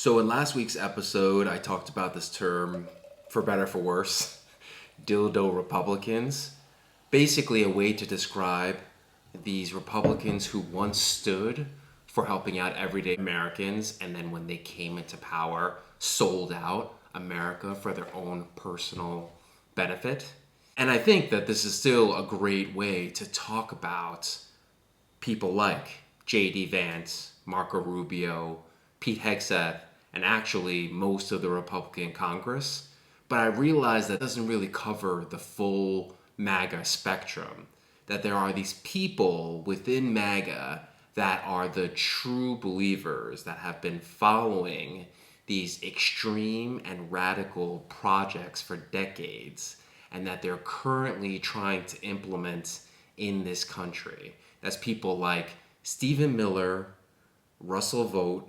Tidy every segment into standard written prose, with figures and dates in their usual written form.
So in last week's episode, I talked about this term, for better for worse, dildo Republicans. Basically a way to describe these Republicans who once stood for helping out everyday Americans, and then when they came into power, sold out America for their own personal benefit. And I think that this is still a great way to talk about people like J.D. Vance, Marco Rubio, Pete Hegseth, and actually most of the Republican Congress. But I realize that doesn't really cover the full MAGA spectrum. That there are these people within MAGA that are the true believers that have been following these extreme and radical projects for decades, and that they're currently trying to implement in this country. That's people like Stephen Miller, Russell Vought,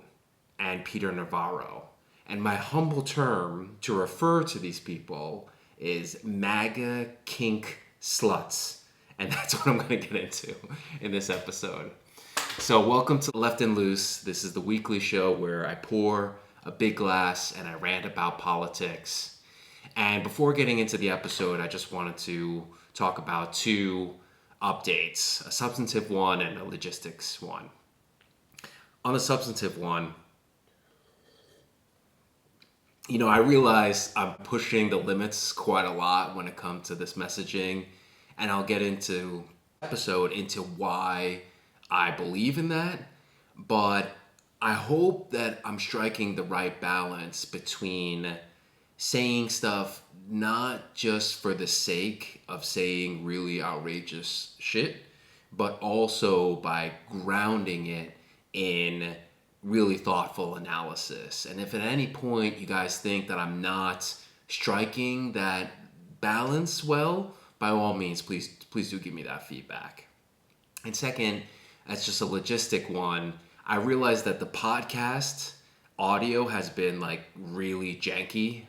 and Peter Navarro. And my humble term to refer to these people is MAGA Kink Sluts. And that's what I'm going to get into in this episode. So welcome to Left and Loose. This is the weekly show where I pour a big glass and I rant about politics. And before getting into the episode, I just wanted to talk about two updates, a substantive one and a logistics one. On the substantive one, I realize I'm pushing the limits quite a lot when it comes to this messaging, and I'll get into why I believe in that, but I hope that I'm striking the right balance between saying stuff not just for the sake of saying really outrageous shit, but also by grounding it in really thoughtful analysis. And if at any point you guys think that I'm not striking that balance well, by all means, please do give me that feedback. And second, that's just a logistic one. I realize that the podcast audio has been really janky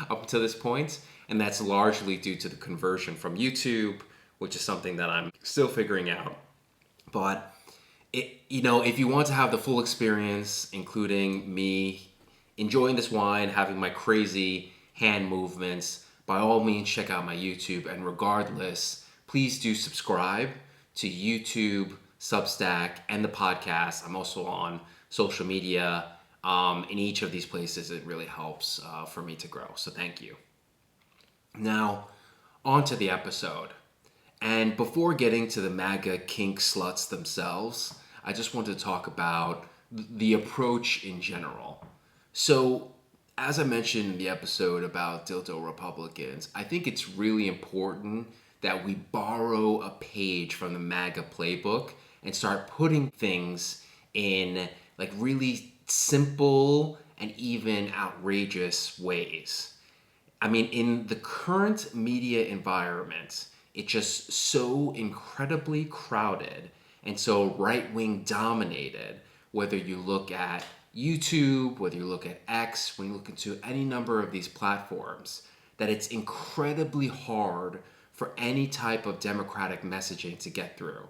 up to this point, and that's largely due to the conversion from YouTube, which is something that I'm still figuring out. But if you want to have the full experience, including me enjoying this wine, having my crazy hand movements, by all means check out my YouTube. And regardless, please do subscribe to YouTube, Substack, and the podcast. I'm also on social media. In each of these places, it really helps for me to grow. So thank you. Now, on to the episode. And before getting to the MAGA Kink Sluts themselves, I just want to talk about the approach in general. So, as I mentioned in the episode about dildo Republicans, I think it's really important that we borrow a page from the MAGA playbook and start putting things in really simple and even outrageous ways. I mean, in the current media environment, it's just so incredibly crowded and so right-wing dominated, whether you look at YouTube, whether you look at X, when you look into any number of these platforms, that it's incredibly hard for any type of democratic messaging to get through.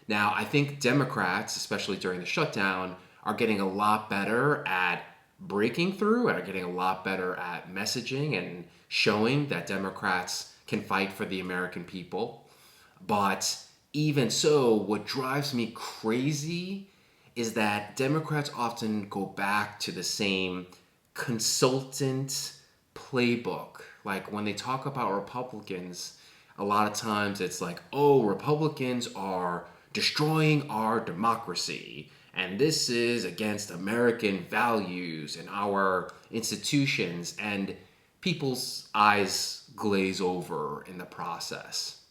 Now, I think Democrats, especially during the shutdown, are getting a lot better at breaking through, are getting a lot better at messaging and showing that Democrats can fight for the American people. But even so, what drives me crazy is that Democrats often go back to the same consultant playbook. Like when they talk about Republicans, a lot of times it's like, oh, Republicans are destroying our democracy, and this is against American values and our institutions, and people's eyes glaze over in the process.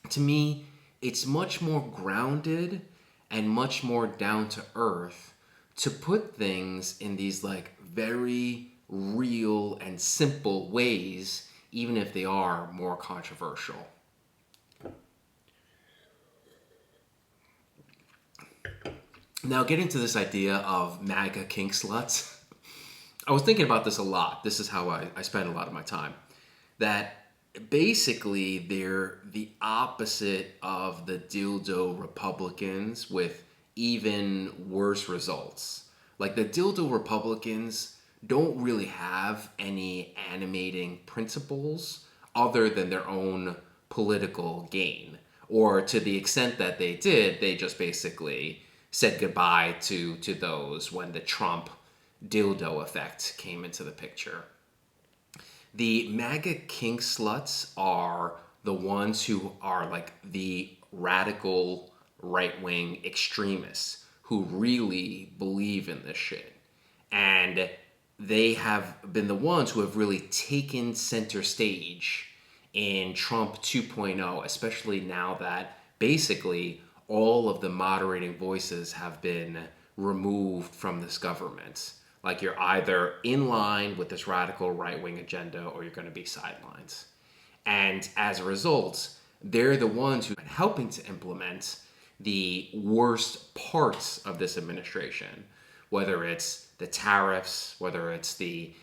To me, it's much more grounded and much more down to earth to put things in these very real and simple ways, even if they are more controversial. Now, getting to this idea of MAGA Kink Sluts, I was thinking about this a lot. This is how I spend a lot of my time. That basically they're the opposite of the dildo Republicans with even worse results. Like the dildo Republicans don't really have any animating principles other than their own political gain. Or to the extent that they did, they just basically said goodbye to those when the Trump dildo effect came into the picture. The MAGA Kink Sluts are the ones who are like the radical right wing extremists who really believe in this shit. And they have been the ones who have really taken center stage in Trump 2.0, especially now that basically all of the moderating voices have been removed from this government. Like you're either in line with this radical right wing agenda or you're going to be sidelines. And as a result, they're the ones who are helping to implement the worst parts of this administration, whether it's the tariffs, whether it's the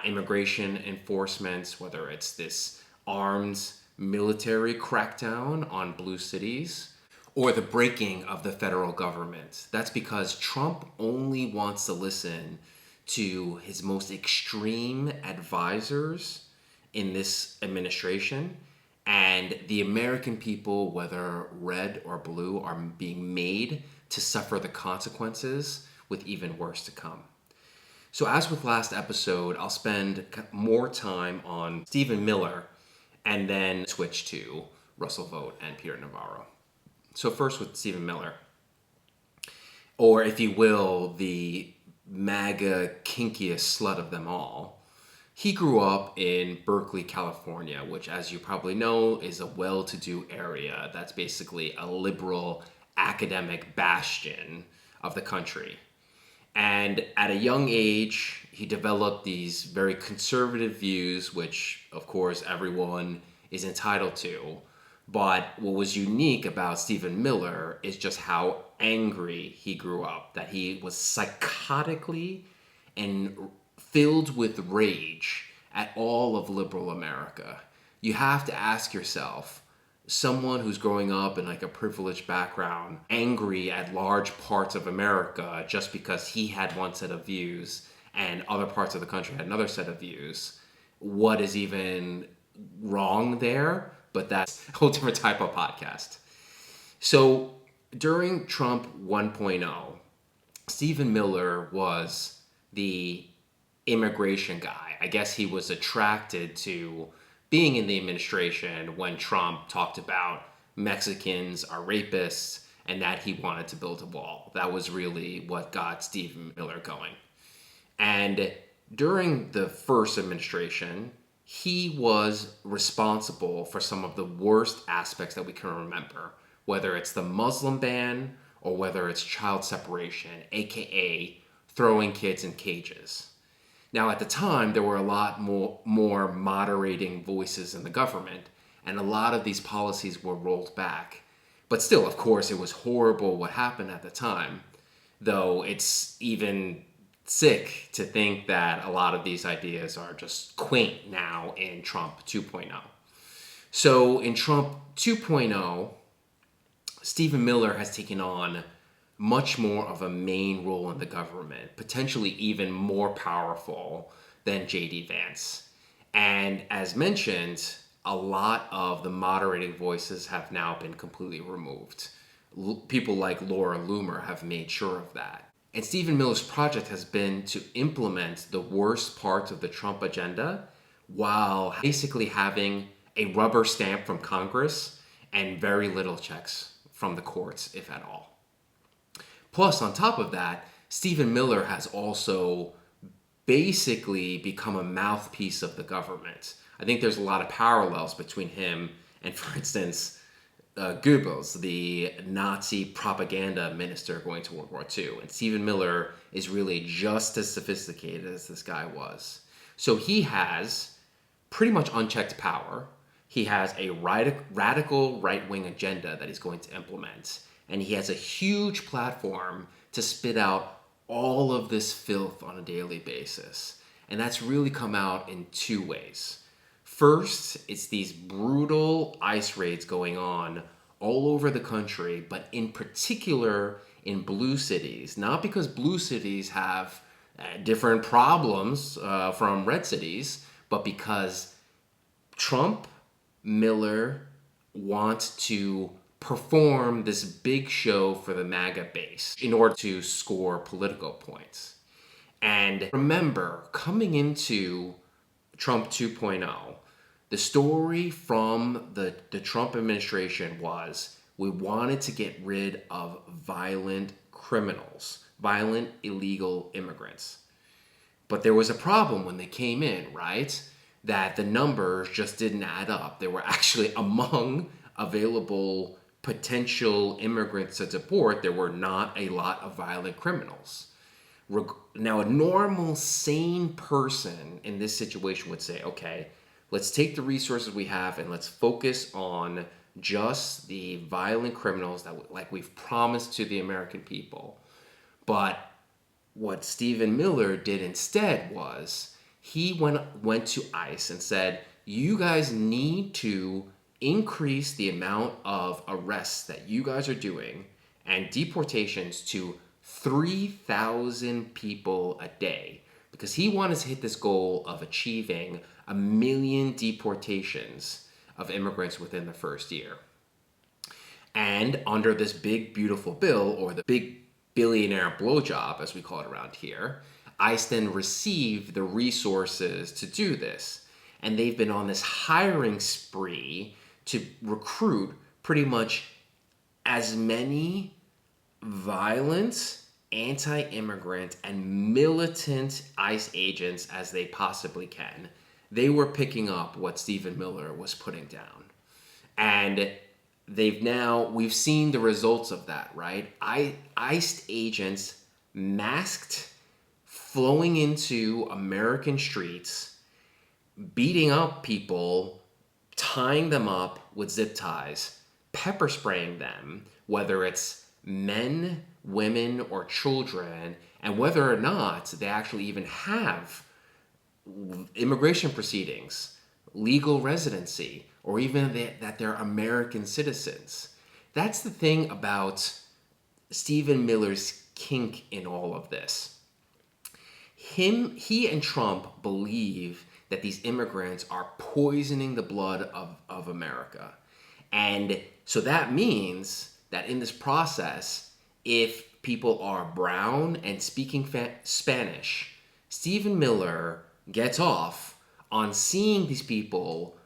immigration enforcement, whether it's this armed military crackdown on blue cities, or the breaking of the federal government. That's because Trump only wants to listen to his most extreme advisors in this administration, and the American people, whether red or blue, are being made to suffer the consequences with even worse to come. So as with last episode, I'll spend more time on Stephen Miller and then switch to Russell Vought and Peter Navarro. So first with Stephen Miller, or if you will, the MAGA kinkiest slut of them all. He grew up in Berkeley, California, which, as you probably know, is a well-to-do area that's basically a liberal academic bastion of the country. And at a young age, he developed these very conservative views, which, of course, everyone is entitled to. But what was unique about Stephen Miller is just how angry he grew up, that he was psychotically and filled with rage at all of liberal America. You have to ask yourself, someone who's growing up in like a privileged background, angry at large parts of America just because he had one set of views and other parts of the country had another set of views, what is even wrong there? But that's a whole different type of podcast. So during Trump 1.0, Stephen Miller was the immigration guy. I guess he was attracted to being in the administration when Trump talked about Mexicans are rapists and that he wanted to build a wall. That was really what got Stephen Miller going. And during the first administration, he was responsible for some of the worst aspects that we can remember, whether it's the Muslim ban or whether it's child separation, aka throwing kids in cages. Now, at the time, there were a lot more moderating voices in the government, and a lot of these policies were rolled back. But still, of course, it was horrible what happened at the time, though it's even sick to think that a lot of these ideas are just quaint now in Trump 2.0. So in Trump 2.0, Stephen Miller has taken on much more of a main role in the government, potentially even more powerful than J.D. Vance. And as mentioned, a lot of the moderating voices have now been completely removed. People like Laura Loomer have made sure of that. And Stephen Miller's project has been to implement the worst parts of the Trump agenda while basically having a rubber stamp from Congress and very little checks from the courts, if at all. Plus, on top of that, Stephen Miller has also basically become a mouthpiece of the government. I think there's a lot of parallels between him and, for instance, Goebbels, the Nazi propaganda minister going to World War II. And Stephen Miller is really just as sophisticated as this guy was. So he has pretty much unchecked power. He has a radical right-wing agenda that he's going to implement. And he has a huge platform to spit out all of this filth on a daily basis. And that's really come out in two ways. First, it's these brutal ICE raids going on all over the country, but in particular in blue cities, not because blue cities have different problems from red cities, but because Trump, Miller want to perform this big show for the MAGA base in order to score political points. And remember, coming into Trump 2.0, the story from the Trump administration was we wanted to get rid of violent criminals, violent illegal immigrants. But there was a problem when they came in, right? That the numbers just didn't add up. They were actually among available potential immigrants to deport, there were not a lot of violent criminals. Now, a normal, sane person in this situation would say, okay, let's take the resources we have and let's focus on just the violent criminals that, like we've promised to the American people. But what Stephen Miller did instead was he went to ICE and said, you guys need to increase the amount of arrests that you guys are doing and deportations to 3,000 people a day, because he wanted to hit this goal of achieving 1 million deportations of immigrants within the first year. And under this big, beautiful bill, or the big billionaire blowjob, as we call it around here, ICE then received the resources to do this. And they've been on this hiring spree to recruit pretty much as many violent, anti-immigrant, and militant ICE agents as they possibly can. They were picking up what Stephen Miller was putting down. And we've seen the results of that, right? ICE agents masked, flowing into American streets, beating up people, tying them up with zip ties, pepper spraying them, whether it's men, women, or children, and whether or not they actually even have immigration proceedings, legal residency, or even that they're American citizens. That's the thing about Stephen Miller's kink in all of this. He and Trump believe that these immigrants are poisoning the blood of America. And so that means that in this process, if people are brown and speaking Spanish, Stephen Miller gets off on seeing these people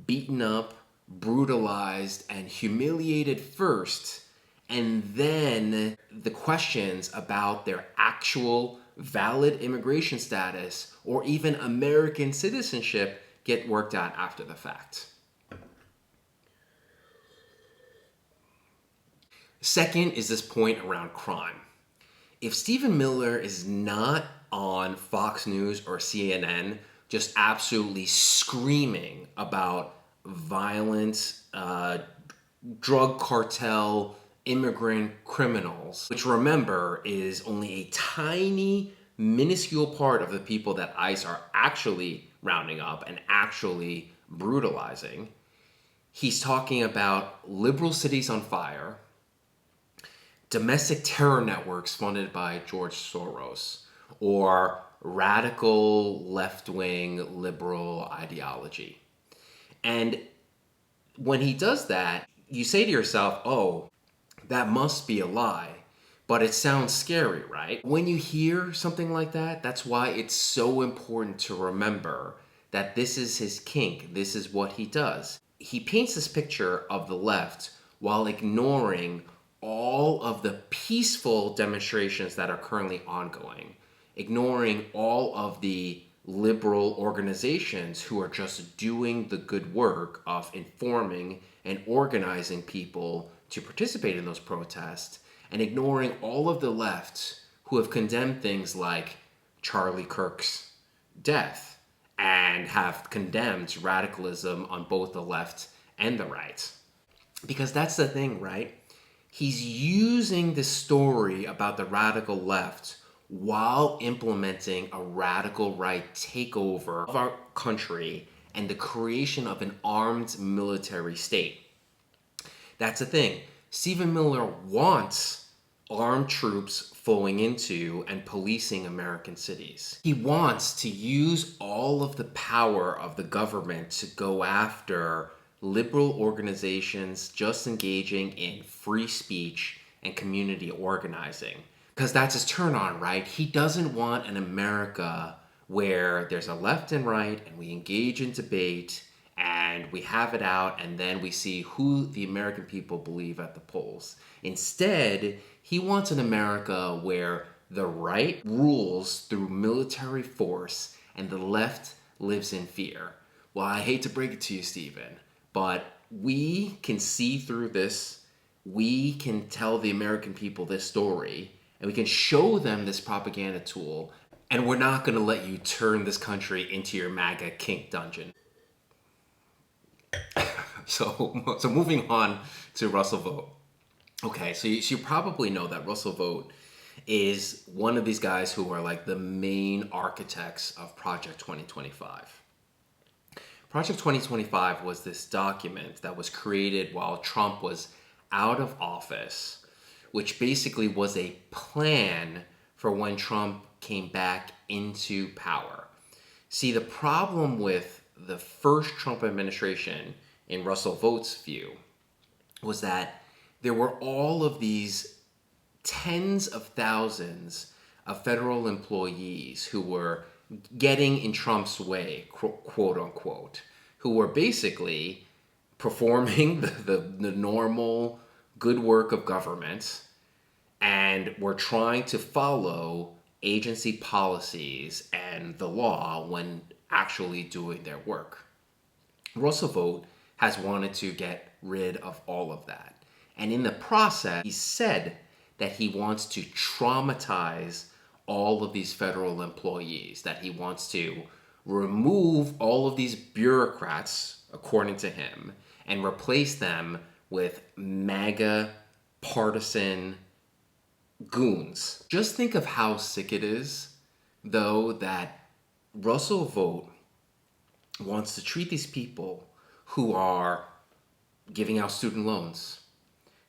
beaten up, brutalized, and humiliated first, and then the questions about their actual valid immigration status or even American citizenship get worked out after the fact. Second is this point around crime. If Stephen Miller is not on Fox News or CNN just absolutely screaming about violent drug cartel immigrant criminals, which remember is only a tiny, minuscule part of the people that ICE are actually rounding up and actually brutalizing, he's talking about liberal cities on fire, domestic terror networks funded by George Soros, or radical left-wing liberal ideology. And when he does that, you say to yourself, oh, that must be a lie. But it sounds scary, right? When you hear something like that, that's why it's so important to remember that this is his kink. This is what he does. He paints this picture of the left while ignoring all of the peaceful demonstrations that are currently ongoing, ignoring all of the liberal organizations who are just doing the good work of informing and organizing people to participate in those protests, and ignoring all of the left who have condemned things like Charlie Kirk's death and have condemned radicalism on both the left and the right. Because that's the thing, right? He's using the story about the radical left while implementing a radical right takeover of our country and the creation of an armed military state. That's the thing. Stephen Miller wants armed troops flowing into and policing American cities. He wants to use all of the power of the government to go after liberal organizations just engaging in free speech and community organizing. Because that's his turn on, right? He doesn't want an America where there's a left and right and we engage in debate and we have it out and then we see who the American people believe at the polls. Instead, he wants an America where the right rules through military force and the left lives in fear. Well, I hate to break it to you, Stephen, but we can see through this. We can tell the American people this story and we can show them this propaganda tool, and we're not going to let you turn this country into your MAGA kink dungeon. So moving on to Russell Vought. Okay, so you probably know that Russell Vought is one of these guys who are like the main architects of Project 2025. Project 2025 was this document that was created while Trump was out of office, which basically was a plan for when Trump came back into power. See, the problem with the first Trump administration, in Russell Vaught's view, was that there were all of these tens of thousands of federal employees who were getting in Trump's way, quote unquote, who were basically performing the normal good work of government and were trying to follow agency policies and the law when actually doing their work. Russell Vought has wanted to get rid of all of that. And in the process, he said that he wants to traumatize all of these federal employees, that he wants to remove all of these bureaucrats, according to him, and replace them with MAGA partisan goons. Just think of how sick it is, though, that Russell Vought wants to treat these people who are giving out student loans,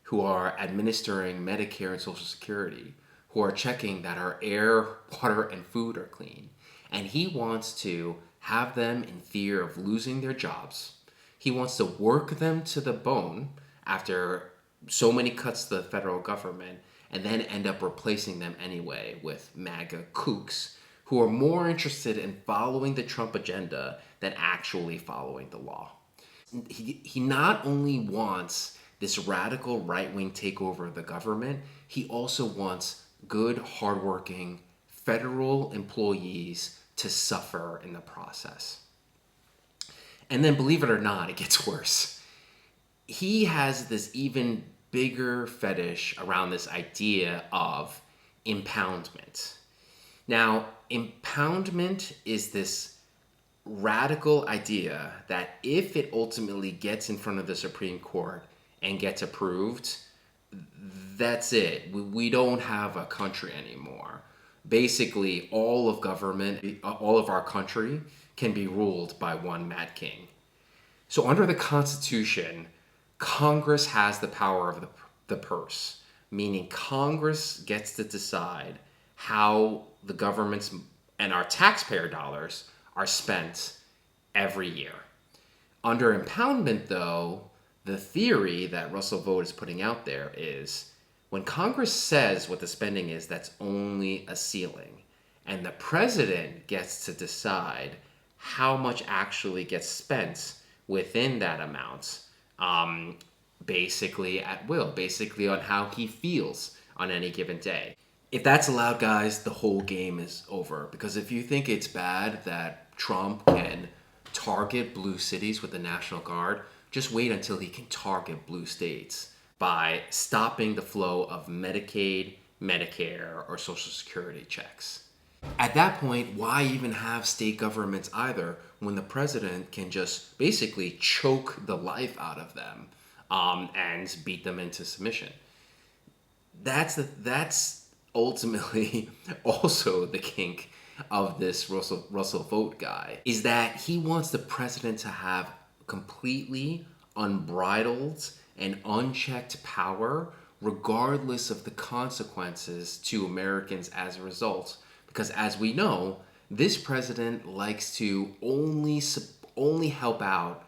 who are administering Medicare and Social Security, who are checking that our air, water, and food are clean. And he wants to have them in fear of losing their jobs. He wants to work them to the bone after so many cuts to the federal government, and then end up replacing them anyway with MAGA kooks who are more interested in following the Trump agenda than actually following the law. He not only wants this radical right-wing takeover of the government, he also wants good, hardworking federal employees to suffer in the process. And then, believe it or not, it gets worse. He has this even bigger fetish around this idea of impoundment. Now, impoundment is this radical idea that if it ultimately gets in front of the Supreme Court and gets approved, that's it. We don't have a country anymore. Basically, all of government, all of our country can be ruled by one Mad King. So under the Constitution, Congress has the power of the purse, meaning Congress gets to decide how the government's and our taxpayer dollars are spent every year. Under impoundment, though, the theory that Russell Vought is putting out there is when Congress says what the spending is, that's only a ceiling. And the president gets to decide how much actually gets spent within that amount, basically at will, basically on how he feels on any given day. If that's allowed, guys, the whole game is over. Because if you think it's bad that Trump can target blue cities with the National Guard, just wait until he can target blue states by stopping the flow of Medicaid, Medicare, or Social Security checks. At that point, why even have state governments either when the president can just basically choke the life out of them and beat them into submission? That's ultimately also the kink of this Russell Vought guy, is that he wants the president to have completely unbridled and unchecked power regardless of the consequences to Americans as a result. Because as we know, this president likes to only help out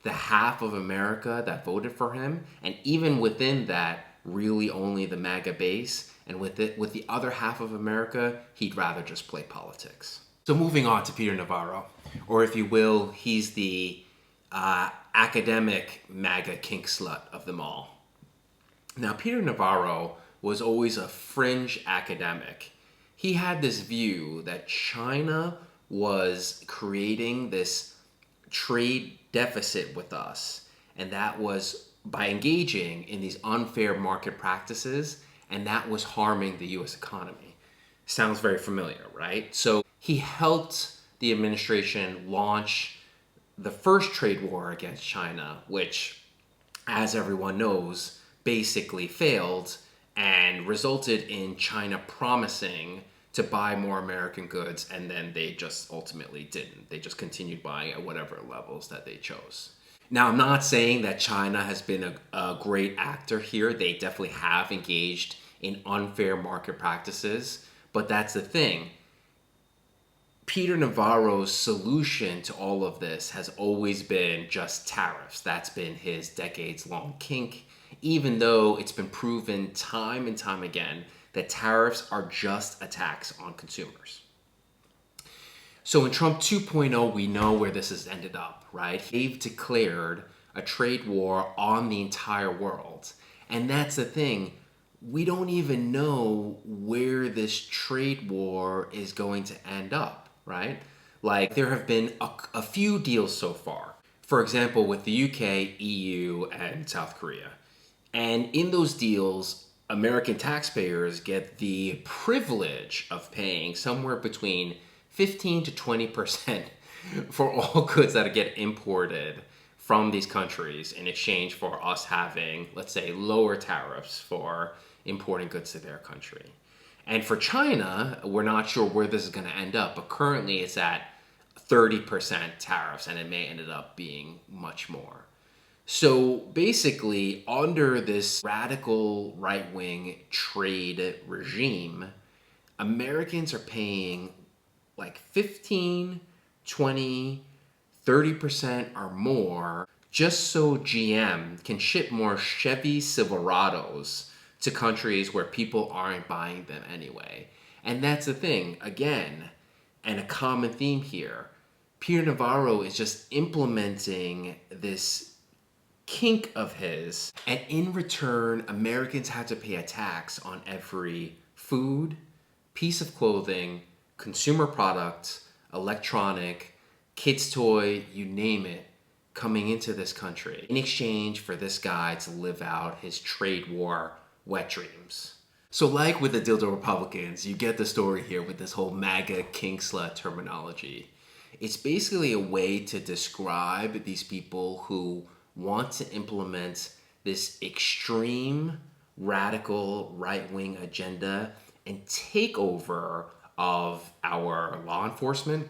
the half of America that voted for him, and even within that, really only the MAGA base. And with the other half of America, he'd rather just play politics. So moving on to Peter Navarro, or if you will, he's the academic MAGA kink slut of them all. Now, Peter Navarro was always a fringe academic. He had this view that China was creating this trade deficit with us, and that was by engaging in these unfair market practices, and that was harming the US economy. Sounds very familiar, right? So he helped the administration launch the first trade war against China, which, as everyone knows, basically failed and resulted in China promising to buy more American goods, and then they just ultimately didn't. They just continued buying at whatever levels that they chose. Now, I'm not saying that China has been a great actor here. They definitely have engaged in unfair market practices, but that's the thing. Peter Navarro's solution to all of this has always been just tariffs. That's been his decades-long kink, even though it's been proven time and time again that tariffs are just a tax on consumers. So in Trump 2.0, we know where this has ended up, right? They've declared a trade war on the entire world. And that's the thing. We don't even know where this trade war is going to end up, right? Like, there have been a few deals so far. For example, with the UK, EU, and South Korea. And in those deals, American taxpayers get the privilege of paying somewhere between 15 to 20% for all goods that get imported from these countries in exchange for us having, let's say, lower tariffs for importing goods to their country. And for China, we're not sure where this is going to end up, but currently it's at 30% tariffs, and it may end up being much more. So basically, under this radical right-wing trade regime, Americans are paying like 15, 20, 30% or more just so GM can ship more Chevy Silverados to countries where people aren't buying them anyway. And that's the thing, again, and a common theme here. Peter Navarro is just implementing this kink of his, and in return, Americans have to pay a tax on every food, piece of clothing, consumer product, electronic, kids' toy, you name it, coming into this country in exchange for this guy to live out his trade war wet dreams. So like with the dildo Republicans, you get the story here with this whole MAGA kink slut terminology. It's basically a way to describe these people who want to implement this extreme, radical, right-wing agenda and take over of our law enforcement,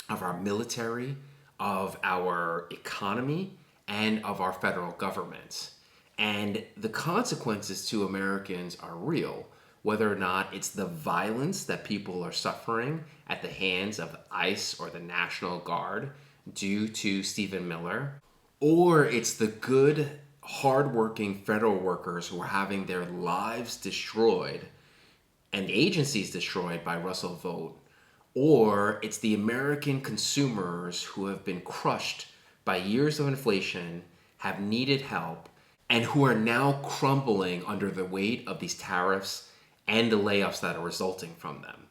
of our military, of our economy, and of our federal government. And the consequences to Americans are real, whether or not it's the violence that people are suffering at the hands of ICE or the National Guard due to Stephen Miller, or it's the good, hardworking federal workers who are having their lives destroyed and agencies destroyed by Russell Vought, or it's the American consumers who have been crushed by years of inflation, have needed help, and who are now crumbling under the weight of these tariffs and the layoffs that are resulting from them.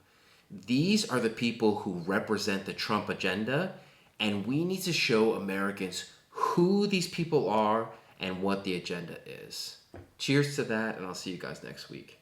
These are the people who represent the Trump agenda, and we need to show Americans who these people are and what the agenda is. Cheers to that, and I'll see you guys next week.